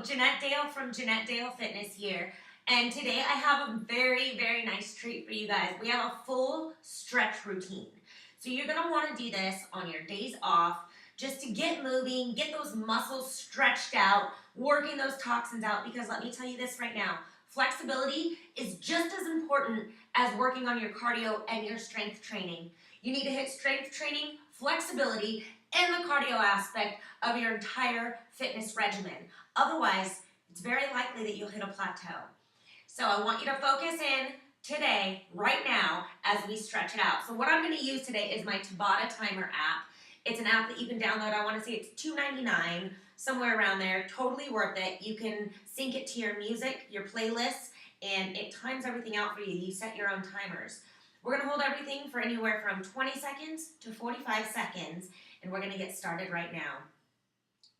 Jeanette Dale from Jeanette Dale Fitness here. And today I have a very, very nice treat for you guys. We have a full stretch routine. So you're gonna wanna do this on your days off just to get moving, get those muscles stretched out, working those toxins out, because let me tell you this right now, flexibility is just as important as working on your cardio and your strength training. You need to hit strength training, flexibility, and the cardio aspect of your entire fitness regimen. Otherwise, it's very likely that you'll hit a plateau. So I want you to focus in today, right now, as we stretch it out. So what I'm going to use today is my Tabata Timer app. It's an app that you can download. I want to say it's $2.99, somewhere around there. Totally worth it. You can sync it to your music, your playlists, and it times everything out for you. You set your own timers. We're going to hold everything for anywhere from 20 seconds to 45 seconds, and we're going to get started right now.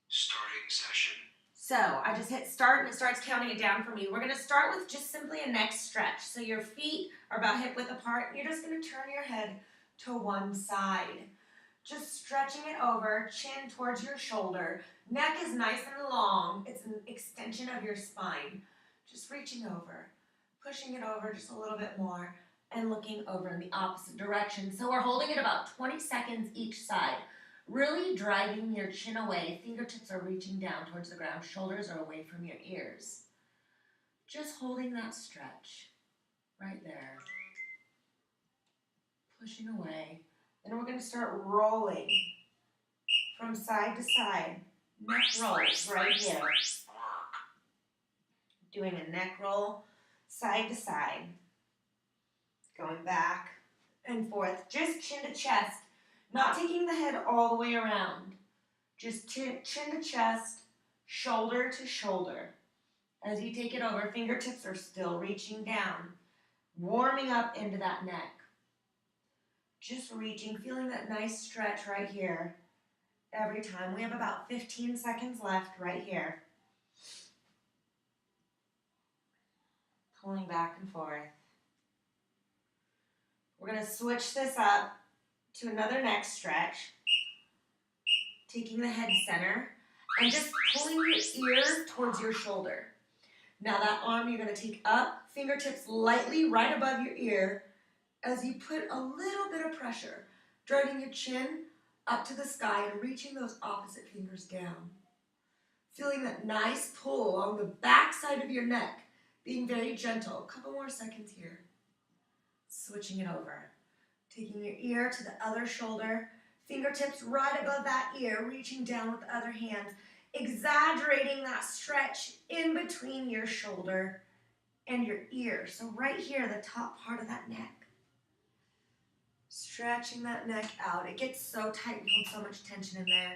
Starting session. So I just hit start and it starts counting it down for me. We're going to start with just simply a neck stretch. So your feet are about hip width apart. You're just going to turn your head to one side. Just stretching it over, chin towards your shoulder. Neck is nice and long. It's an extension of your spine. Just reaching over, pushing it over just a little bit more, and looking over in the opposite direction. So we're holding it about 20 seconds each side. Really driving your chin away. Fingertips are reaching down towards the ground. Shoulders are away from your ears. Just holding that stretch right there. Pushing away. Then we're going to start rolling from side to side. Neck rolls right here. Doing a neck roll side to side. Going back and forth. Just chin to chest. Not taking the head all the way around. Just chin to chest, shoulder to shoulder. As you take it over, fingertips are still reaching down, warming up into that neck. Just reaching, feeling that nice stretch right here every time. We have about 15 seconds left right here. Pulling back and forth. We're going to switch this up to another neck stretch, taking the head center, and just pulling your ear towards your shoulder. Now that arm you're going to take up, fingertips lightly right above your ear as you put a little bit of pressure, driving your chin up to the sky and reaching those opposite fingers down. Feeling that nice pull along the back side of your neck, being very gentle. A couple more seconds here. Switching it over. Taking your ear to the other shoulder, fingertips right above that ear, reaching down with the other hand, exaggerating that stretch in between your shoulder and your ear. So right here, the top part of that neck. Stretching that neck out. It gets so tight and holds so much tension in there.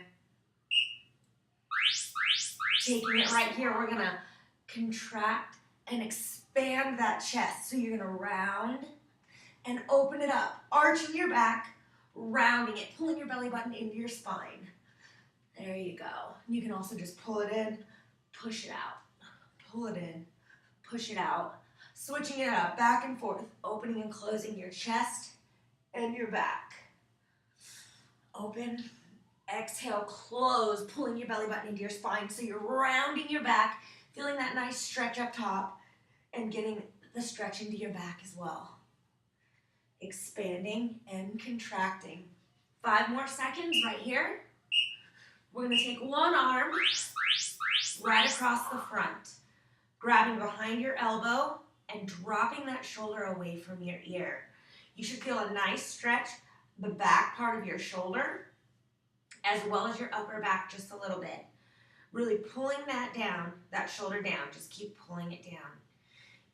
Taking it right here, we're gonna contract and expand that chest. So you're gonna round and open it up, arching your back, rounding it, pulling your belly button into your spine. There you go. You can also just pull it in, push it out. Pull it in, push it out. Switching it up, back and forth, opening and closing your chest and your back. Open, exhale, close, pulling your belly button into your spine. So you're rounding your back, feeling that nice stretch up top, and getting the stretch into your back as well. Expanding and contracting. 5 more seconds right here. We're going to take one arm right across the front, grabbing behind your elbow and dropping that shoulder away from your ear. You should feel a nice stretch, the back part of your shoulder, as well as your upper back just a little bit. Really pulling that down, that shoulder down. Just keep pulling it down.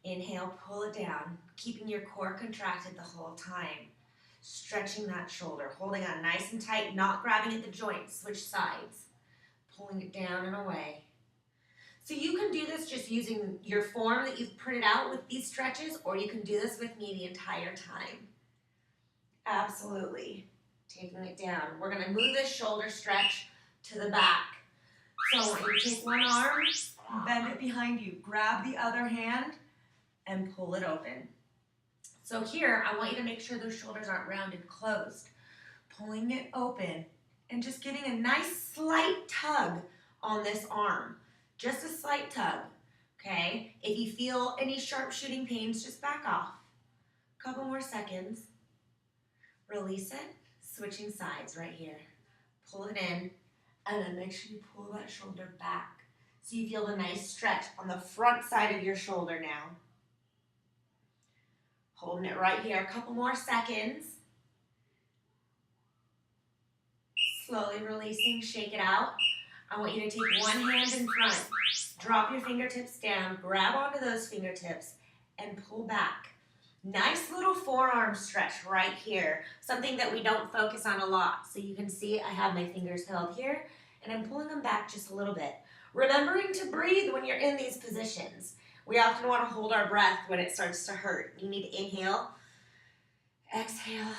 Inhale, pull it down, keeping your core contracted the whole time. Stretching that shoulder, holding on nice and tight, not grabbing at the joints. Switch sides. Pulling it down and away. So you can do this just using your form that you've printed out with these stretches, or you can do this with me the entire time. Absolutely. Taking it down. We're going to move this shoulder stretch to the back. So I want you to take one arm, bend it behind you, grab the other hand, and pull it open. So here, I want you to make sure those shoulders aren't rounded closed. Pulling it open and just getting a nice slight tug on this arm. Just a slight tug, okay? If you feel any sharp shooting pains, just back off. Couple more seconds. Release it, switching sides right here. Pull it in, and then make sure you pull that shoulder back so you feel the nice stretch on the front side of your shoulder now. Holding it right here, a couple more seconds. Slowly releasing, shake it out. I want you to take one hand in front, drop your fingertips down, grab onto those fingertips, and pull back. Nice little forearm stretch right here, something that we don't focus on a lot. So you can see I have my fingers held here, and I'm pulling them back just a little bit. Remembering to breathe when you're in these positions. We often want to hold our breath when it starts to hurt. You need to inhale, exhale,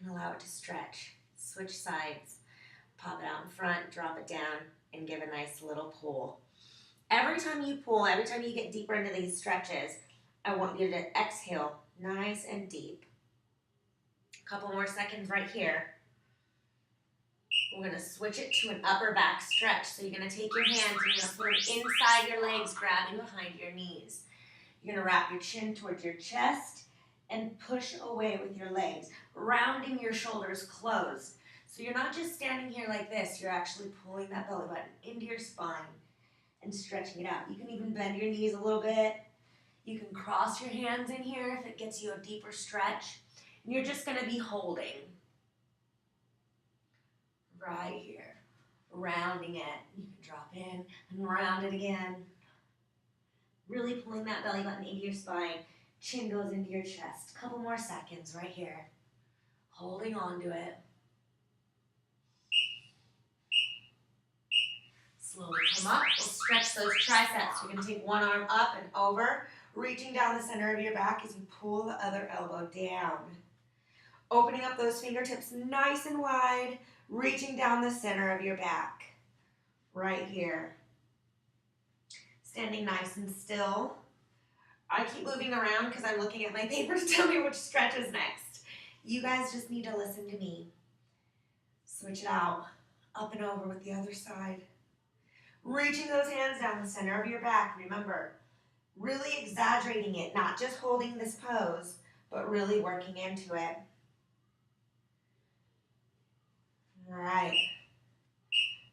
and allow it to stretch. Switch sides. Pop it out in front, drop it down, and give a nice little pull. Every time you pull, every time you get deeper into these stretches, I want you to exhale nice and deep. A couple more seconds right here. We're going to switch it to an upper back stretch. So you're going to take your hands and you're going to put them inside your legs, grabbing behind your knees. You're going to wrap your chin towards your chest and push away with your legs, rounding your shoulders closed. So you're not just standing here like this, you're actually pulling that belly button into your spine and stretching it out. You can even bend your knees a little bit. You can cross your hands in here if it gets you a deeper stretch. And you're just going to be holding right here, rounding it. You can drop in and round it again. Really pulling that belly button into your spine. Chin goes into your chest. Couple more seconds right here. Holding on to it. Slowly come up. We'll stretch those triceps. You're going to take one arm up and over, reaching down the center of your back as you pull the other elbow down. Opening up those fingertips nice and wide, reaching down the center of your back. Right here. Standing nice and still. I keep moving around because I'm looking at my paper to tell me which stretch is next. You guys just need to listen to me. Switch it out. Up and over with the other side. Reaching those hands down the center of your back. Remember, really exaggerating it, not just holding this pose, but really working into it. All right.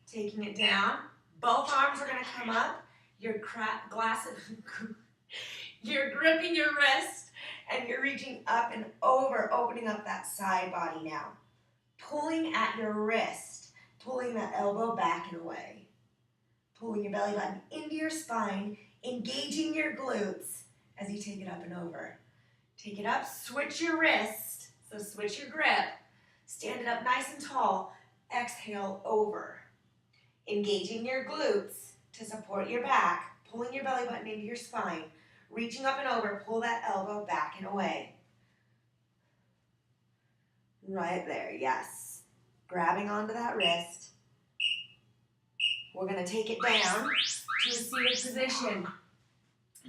Taking it down. Both arms are going to come up. You're gripping your wrist, and you're reaching up and over, opening up that side body now. Pulling at your wrist, pulling that elbow back and away. Pulling your belly button into your spine, engaging your glutes as you take it up and over. Take it up, switch your wrist, so switch your grip. Stand it up nice and tall. Exhale over. Engaging your glutes to support your back, pulling your belly button into your spine, reaching up and over, pull that elbow back and away. Right there, yes. Grabbing onto that wrist. We're going to take it down to a seated position.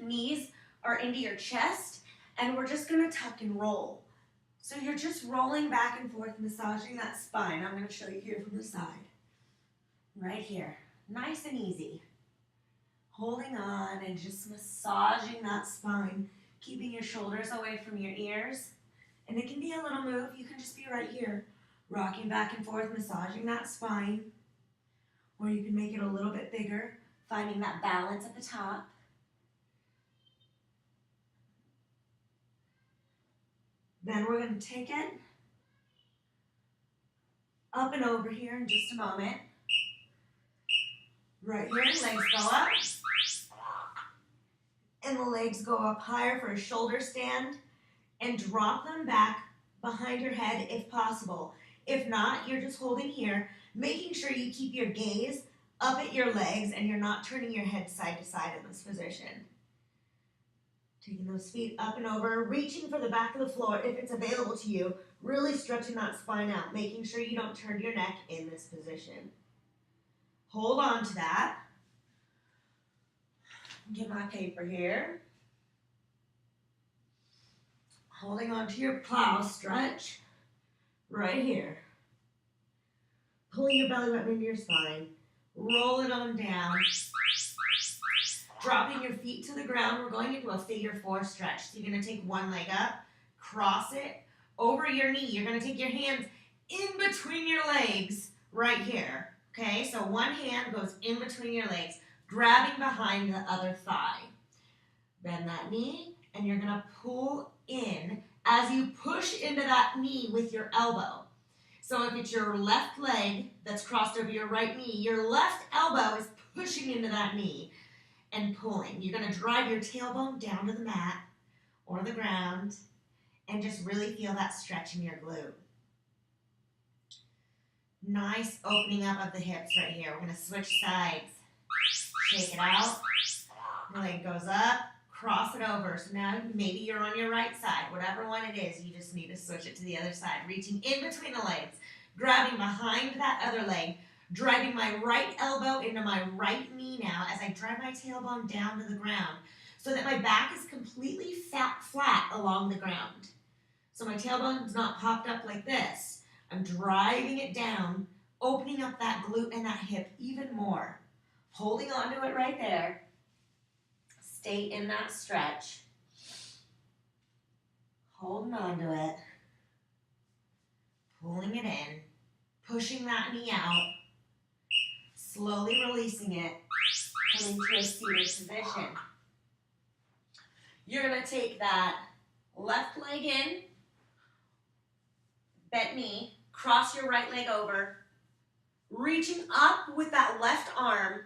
Knees are into your chest, and we're just going to tuck and roll. So you're just rolling back and forth, massaging that spine. I'm going to show you here from the side. Right here. Nice and easy. Holding on and just massaging that spine, keeping your shoulders away from your ears. And it can be a little move. You can just be right here, rocking back and forth, massaging that spine. Or you can make it a little bit bigger, finding that balance at the top. Then we're going to take it up and over here in just a moment. Right here, legs go up. And the legs go up higher for a shoulder stand. And drop them back behind your head if possible. If not, you're just holding here, making sure you keep your gaze up at your legs and you're not turning your head side to side in this position. Taking those feet up and over, reaching for the back of the floor if it's available to you, really stretching that spine out, making sure you don't turn your neck in this position. Hold on to that. Get my paper here. Holding on to your plow stretch right here. Pulling your belly button into your spine. Roll it on down. Dropping your feet to the ground, we're going into a figure 4 stretch. So you're gonna take one leg up, cross it over your knee. You're gonna take your hands in between your legs right here. Okay, so one hand goes in between your legs, grabbing behind the other thigh. Bend that knee, and you're gonna pull in as you push into that knee with your elbow. So if it's your left leg that's crossed over your right knee, your left elbow is pushing into that knee and pulling. You're gonna drive your tailbone down to the mat or the ground and just really feel that stretch in your glute. Nice opening up of the hips right here. We're gonna switch sides. Shake it out. The leg goes up, cross it over. So now maybe you're on your right side. Whatever one it is, you just need to switch it to the other side. Reaching in between the legs, grabbing behind that other leg, driving my right elbow into my right knee now as I drive my tailbone down to the ground so that my back is completely flat along the ground. So my tailbone's not popped up like this. I'm driving it down, opening up that glute and that hip even more. Holding on to it right there. Stay in that stretch. Holding on to it. Pulling it in. Pushing that knee out. Slowly releasing it. Coming to a seated position. You're going to take that left leg in. Bent knee. Cross your right leg over. Reaching up with that left arm.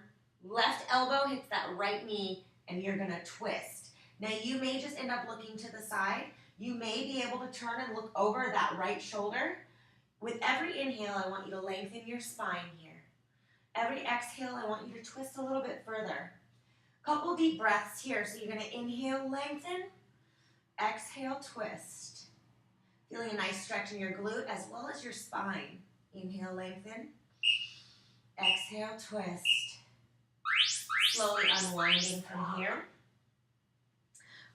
Left elbow hits that right knee. And you're gonna twist. Now you may just end up looking to the side. You may be able to turn and look over that right shoulder. With every inhale, I want you to lengthen your spine here. Every exhale, I want you to twist a little bit further. Couple deep breaths here. So you're gonna inhale, lengthen. Exhale, twist. Feeling a nice stretch in your glute as well as your spine. Inhale, lengthen. Exhale, twist. Slowly unwinding from here.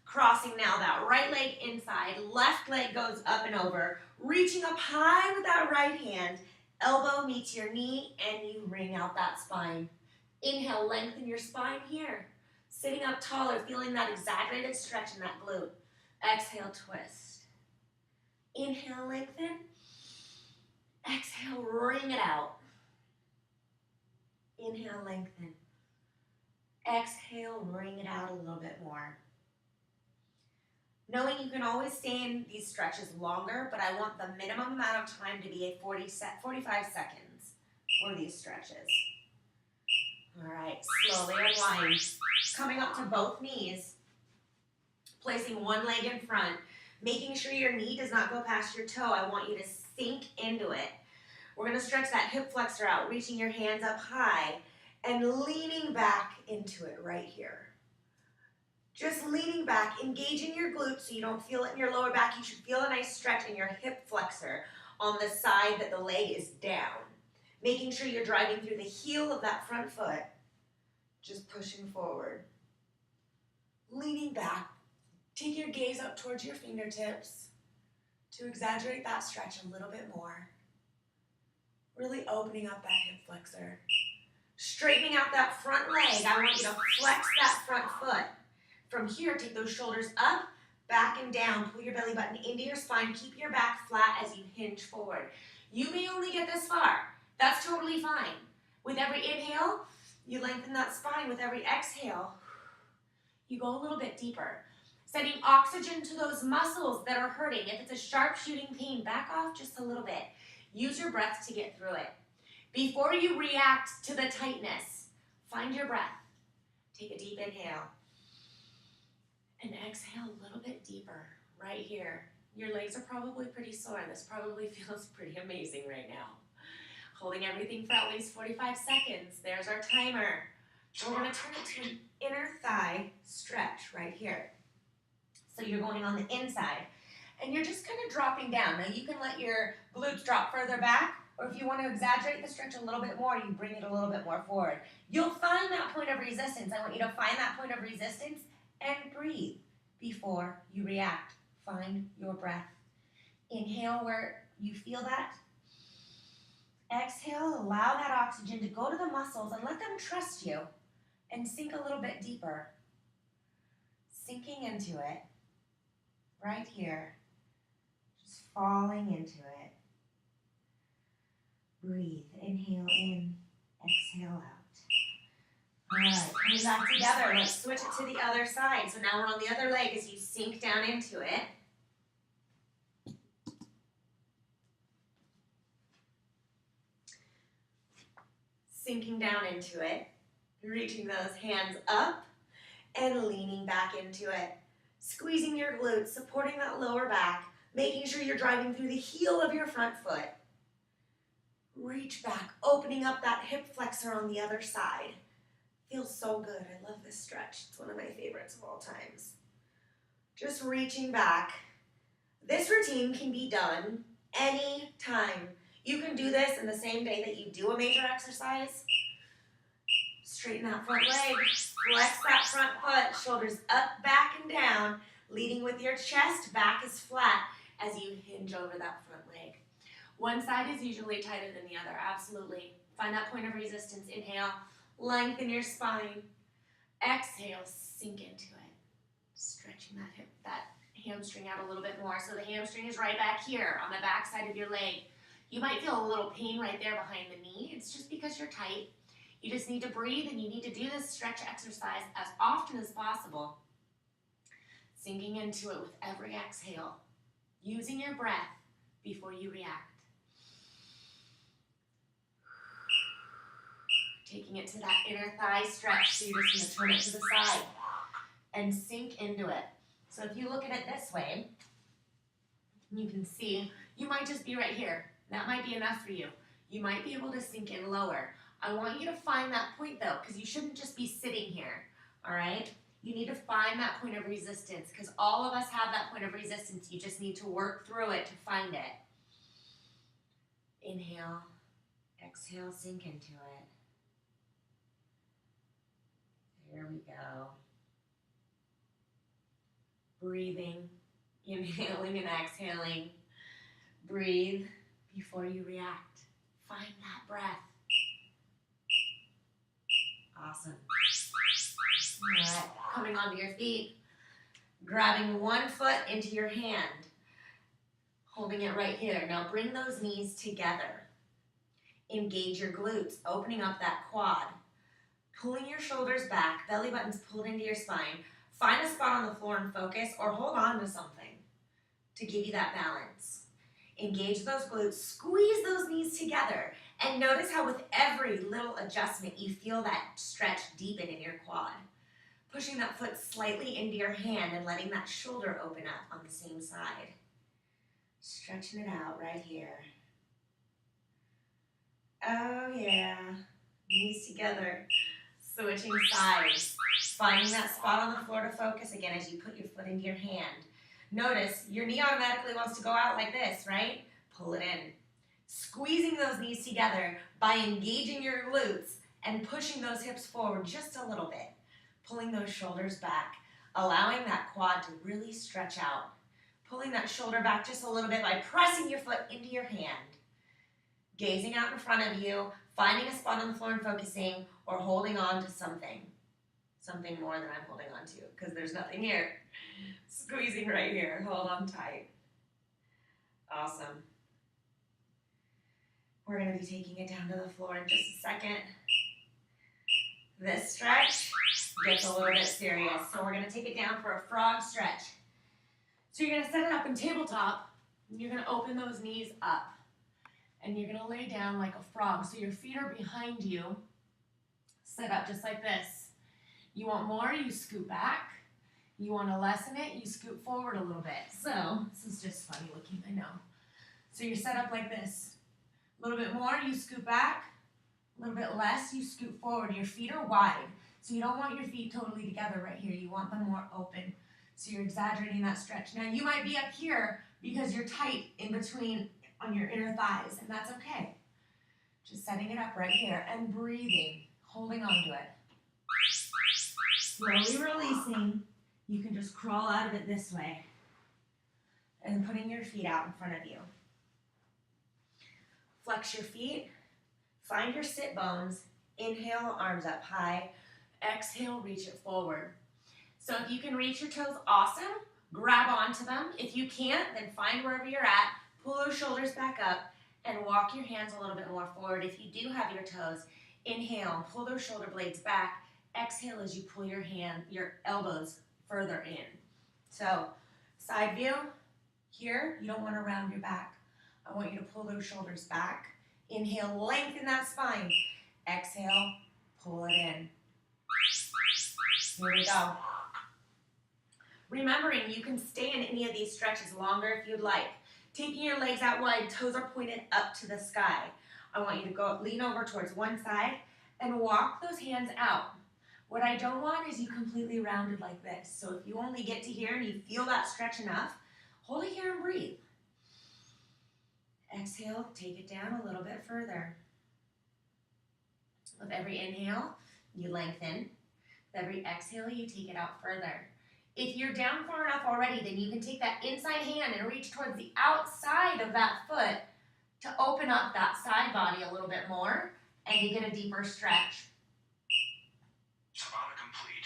Crossing now that right leg inside, left leg goes up and over, reaching up high with that right hand, elbow meets your knee, and you wring out that spine. Inhale, lengthen your spine here. Sitting up taller, feeling that exaggerated stretch in that glute. Exhale, twist. Inhale, lengthen. Exhale, wring it out. Inhale, lengthen. Exhale, wring it out a little bit more. Knowing you can always stay in these stretches longer, but I want the minimum amount of time to be 45 seconds for these stretches. All right, slowly unwind. Coming up to both knees, placing one leg in front, making sure your knee does not go past your toe. I want you to sink into it. We're gonna stretch that hip flexor out, reaching your hands up high, and leaning back into it right here. Just leaning back, engaging your glutes so you don't feel it in your lower back. You should feel a nice stretch in your hip flexor on the side that the leg is down. Making sure you're driving through the heel of that front foot. Just pushing forward. Leaning back. Take your gaze up towards your fingertips to exaggerate that stretch a little bit more. Really opening up that hip flexor. Straightening out that front leg. I want you to flex that front foot. From here, take those shoulders up, back and down. Pull your belly button into your spine. Keep your back flat as you hinge forward. You may only get this far. That's totally fine. With every inhale, you lengthen that spine. With every exhale, you go a little bit deeper. Sending oxygen to those muscles that are hurting. If it's a sharp shooting pain, back off just a little bit. Use your breath to get through it. Before you react to the tightness, find your breath. Take a deep inhale. And exhale a little bit deeper, right here. Your legs are probably pretty sore. This probably feels pretty amazing right now. Holding everything for at least 45 seconds. There's our timer. So we're gonna turn it to an inner thigh stretch right here. So you're going on the inside. And you're just kind of dropping down. Now you can let your glutes drop further back, or if you want to exaggerate the stretch a little bit more, you bring it a little bit more forward. You'll find that point of resistance. I want you to find that point of resistance and breathe before you react. Find your breath. Inhale where you feel that. Exhale, allow that oxygen to go to the muscles and let them trust you. and sink a little bit deeper. Sinking into it, right here, just falling into it. Breathe, inhale in, exhale out. All right, coming back together, let's switch it to the other side. So now we're on the other leg as you sink down into it. Sinking down into it, reaching those hands up and leaning back into it. Squeezing your glutes, supporting that lower back, making sure you're driving through the heel of your front foot. Reach back, opening up that hip flexor on the other side. Feels so good. I love this stretch. It's one of my favorites of all times. Just reaching back. This routine can be done anytime. You can do this in the same day that you do a major exercise. Straighten that front leg, flex that front foot, shoulders up, back, and down, leading with your chest, back is flat as you hinge over that front leg. One side is usually tighter than the other, absolutely. Find that point of resistance. Inhale, lengthen your spine. Exhale, sink into it. Stretching that hip, that hamstring out a little bit more. So the hamstring is right back here on the back side of your leg. You might feel a little pain right there behind the knee. It's just because you're tight. You just need to breathe, and you need to do this stretch exercise as often as possible. Sinking into it with every exhale. Using your breath before you react. Taking it to that inner thigh stretch, so you're just going to turn it to the side and sink into it. So if you look at it this way, you can see you might just be right here. That might be enough for you. You might be able to sink in lower. I want you to find that point though, because you shouldn't just be sitting here, all right? You need to find that point of resistance, because all of us have that point of resistance. You just need to work through it to find it. Inhale, exhale, sink into it. Here we go. Breathing, inhaling and exhaling. Breathe before you react. Find that breath. Awesome. All right, coming onto your feet. Grabbing one foot into your hand. Holding it right here. Now bring those knees together. Engage your glutes, opening up that quad. Pulling your shoulders back, belly button's pulled into your spine. Find a spot on the floor and focus, or hold on to something to give you that balance. Engage those glutes, squeeze those knees together, and notice how with every little adjustment you feel that stretch deepen in your quad. Pushing that foot slightly into your hand and letting that shoulder open up on the same side. Stretching it out right here. Oh yeah, knees together. Switching sides, finding that spot on the floor to focus again as you put your foot into your hand. Notice your knee automatically wants to go out like this, right? Pull it in. Squeezing those knees together by engaging your glutes and pushing those hips forward just a little bit. Pulling those shoulders back, allowing that quad to really stretch out. Pulling that shoulder back just a little bit by pressing your foot into your hand. Gazing out in front of you, finding a spot on the floor and focusing, or holding on to something. Something more than I'm holding on to, because there's nothing here. Squeezing right here. Hold on tight. Awesome. We're going to be taking it down to the floor in just a second. This stretch gets a little bit serious, so we're going to take it down for a frog stretch. So you're going to set it up in tabletop, and you're going to open those knees up. And you're going to lay down like a frog. So your feet are behind you, set up just like this. You want more, you scoot back. You want to lessen it, you scoot forward a little bit. So this is just funny looking, I know. So you're set up like this. A little bit more, you scoot back. A little bit less, you scoot forward. Your feet are wide. So you don't want your feet totally together right here. You want them more open. So you're exaggerating that stretch. Now you might be up here because you're tight in between on your inner thighs, and that's okay. Just setting it up right here and breathing, holding on to it. Slowly releasing. You can just crawl out of it this way and putting your feet out in front of you. Flex your feet, find your sit bones, inhale, arms up high. Exhale, reach it forward. So if you can reach your toes, awesome. Grab onto them. If you can't, then find wherever you're at, pull those shoulders back up, and walk your hands a little bit more forward. If you do have your toes, inhale, pull those shoulder blades back. Exhale as you pull your elbows further in. So side view, here, you don't want to round your back. I want you to pull those shoulders back. Inhale, lengthen that spine. Exhale, pull it in. Here we go. Remembering you can stay in any of these stretches longer if you'd like. Taking your legs out wide, toes are pointed up to the sky. I want you to lean over towards one side and walk those hands out. What I don't want is you completely rounded like this. So if you only get to here and you feel that stretch enough, hold it here and breathe. Exhale, take it down a little bit further. With every inhale, you lengthen. With every exhale, you take it out further. If you're down far enough already, then you can take that inside hand and reach towards the outside of that foot to open up that side body a little bit more and to get a deeper stretch. Tabata complete.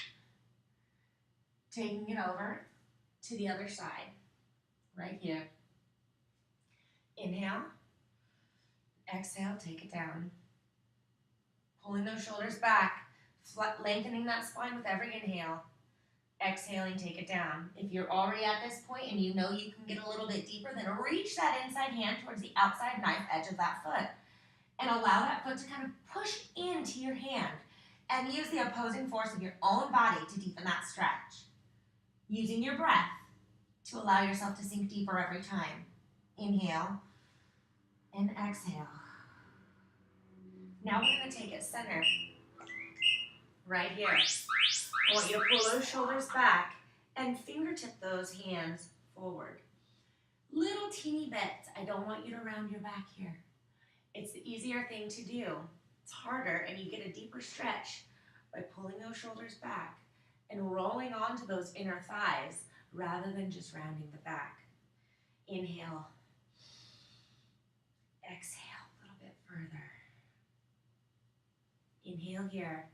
Taking it over to the other side, right here. Inhale, exhale, take it down. Pulling those shoulders back, lengthening that spine with every inhale. Exhaling, take it down. If you're already at this point and you know you can get a little bit deeper, then reach that inside hand towards the outside knife edge of that foot. And allow that foot to kind of push into your hand and use the opposing force of your own body to deepen that stretch. Using your breath to allow yourself to sink deeper every time. Inhale and exhale. Now we're going to take it center. Right here. I want you to pull those shoulders back and fingertip those hands forward. Little teeny bits. I don't want you to round your back here. It's the easier thing to do. It's harder, and you get a deeper stretch by pulling those shoulders back and rolling onto those inner thighs rather than just rounding the back. Inhale. Exhale a little bit further. Inhale here.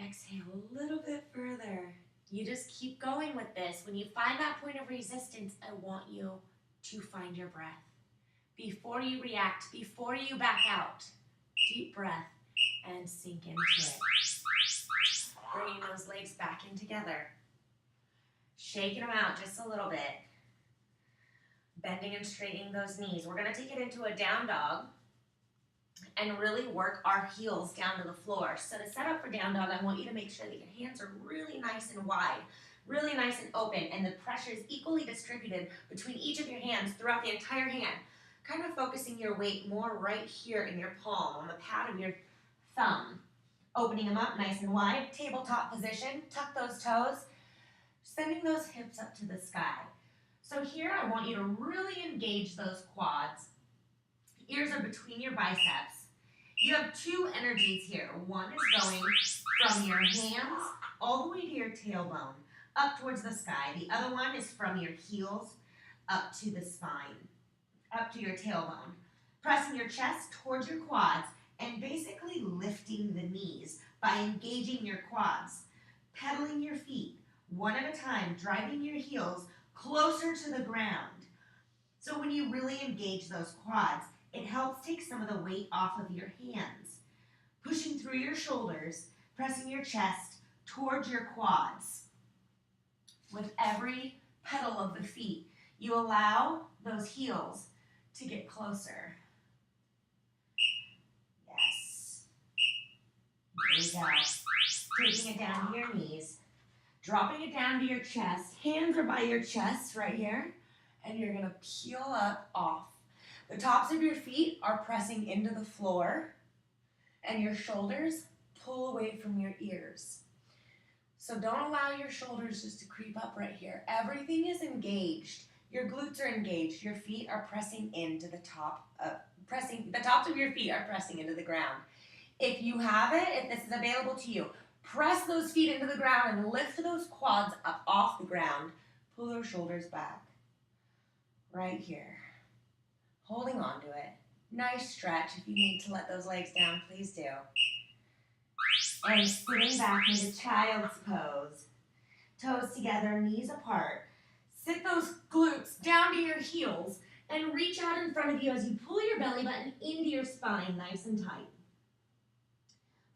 Exhale a little bit further. You just keep going with this. When you find that point of resistance, I want you to find your breath. Before you react, before you back out, deep breath and sink into it. Bringing those legs back in together. Shaking them out just a little bit. Bending and straightening those knees. We're going to take it into a down dog and really work our heels down to the floor. So to set up for down dog, I want you to make sure that your hands are really nice and wide, really nice and open, and the pressure is equally distributed between each of your hands throughout the entire hand. Kind of focusing your weight more right here in your palm, on the pad of your thumb. Opening them up nice and wide, tabletop position, tuck those toes, sending those hips up to the sky. So here I want you to really engage those quads. Ears are between your biceps. You have two energies here. One is going from your hands all the way to your tailbone, up towards the sky. The other one is from your heels up to the spine, up to your tailbone. Pressing your chest towards your quads and basically lifting the knees by engaging your quads. Pedaling your feet one at a time, driving your heels closer to the ground. So when you really engage those quads, it helps take some of the weight off of your hands. Pushing through your shoulders, pressing your chest towards your quads. With every pedal of the feet, you allow those heels to get closer. Yes. There we go. Taking it down to your knees. Dropping it down to your chest. Hands are by your chest right here. And you're going to peel up off. The tops of your feet are pressing into the floor. And your shoulders pull away from your ears. So don't allow your shoulders just to creep up right here. Everything is engaged. Your glutes are engaged. Your feet are pressing into the top. The tops of your feet are pressing into the ground. If you have it, if this is available to you, press those feet into the ground and lift those quads up off the ground. Pull those shoulders back. Right here. Holding on to it. Nice stretch. If you need to let those legs down, please do. And sitting back into child's pose. Toes together, knees apart. Sit those glutes down to your heels and reach out in front of you as you pull your belly button into your spine nice and tight.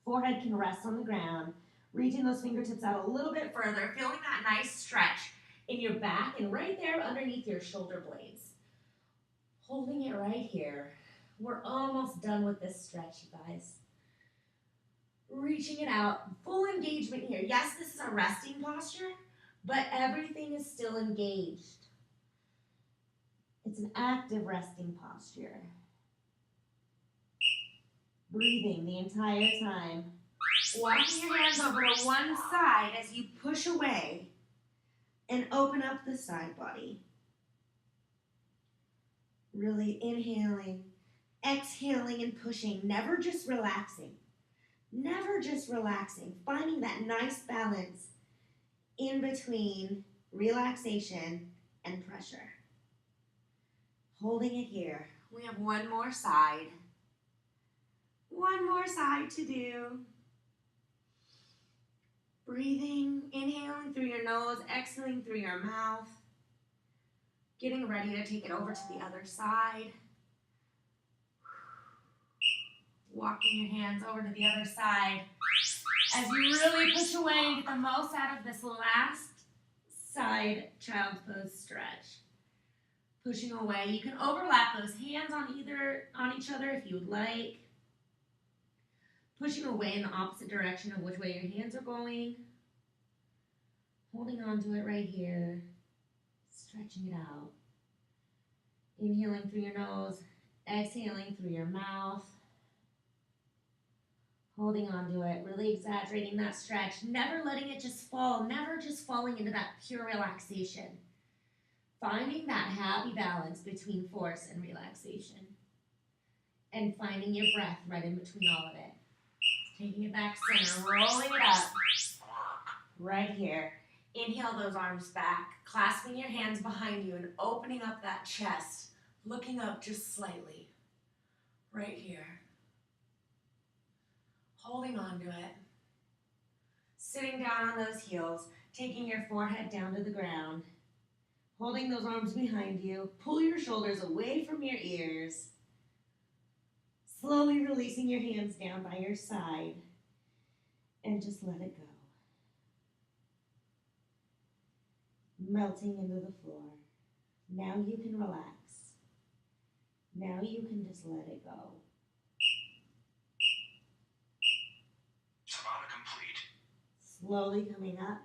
Forehead can rest on the ground, reaching those fingertips out a little bit further, feeling that nice stretch in your back and right there underneath your shoulder blades. Holding it right here. We're almost done with this stretch, you guys. Reaching it out, full engagement here. Yes, this is a resting posture, but everything is still engaged. It's an active resting posture. Breathing the entire time. Walking your hands over to one side as you push away and open up the side body. Really inhaling, exhaling, and pushing, never just relaxing. Never just relaxing, finding that nice balance in between relaxation and pressure. Holding it here. We have one more side. One more side to do. Breathing, inhaling through your nose, exhaling through your mouth. Getting ready to take it over to the other side. Walking your hands over to the other side as you really push away and get the most out of this last side child's pose stretch. Pushing away. You can overlap those hands on each other if you would like. Pushing away in the opposite direction of which way your hands are going. Holding on to it right here. Stretching it out. Inhaling through your nose. Exhaling through your mouth. Holding on to it, really exaggerating that stretch, never letting it just fall, never just falling into that pure relaxation. Finding that happy balance between force and relaxation. And finding your breath right in between all of it. Taking it back center, rolling it up. Right here. Inhale those arms back, clasping your hands behind you and opening up that chest, looking up just slightly. Right here. Holding on to it. Sitting down on those heels, taking your forehead down to the ground. Holding those arms behind you. Pull your shoulders away from your ears. Slowly releasing your hands down by your side. And just let it go. Melting into the floor. Now you can relax. Now you can just let it go. Slowly coming up,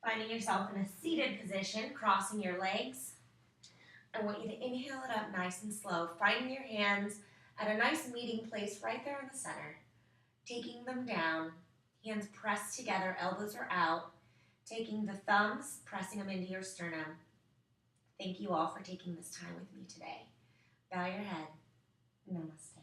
finding yourself in a seated position, crossing your legs. I want you to inhale it up nice and slow, finding your hands at a nice meeting place right there in the center. Taking them down, hands pressed together, elbows are out. Taking the thumbs, pressing them into your sternum. Thank you all for taking this time with me today. Bow your head. Namaste.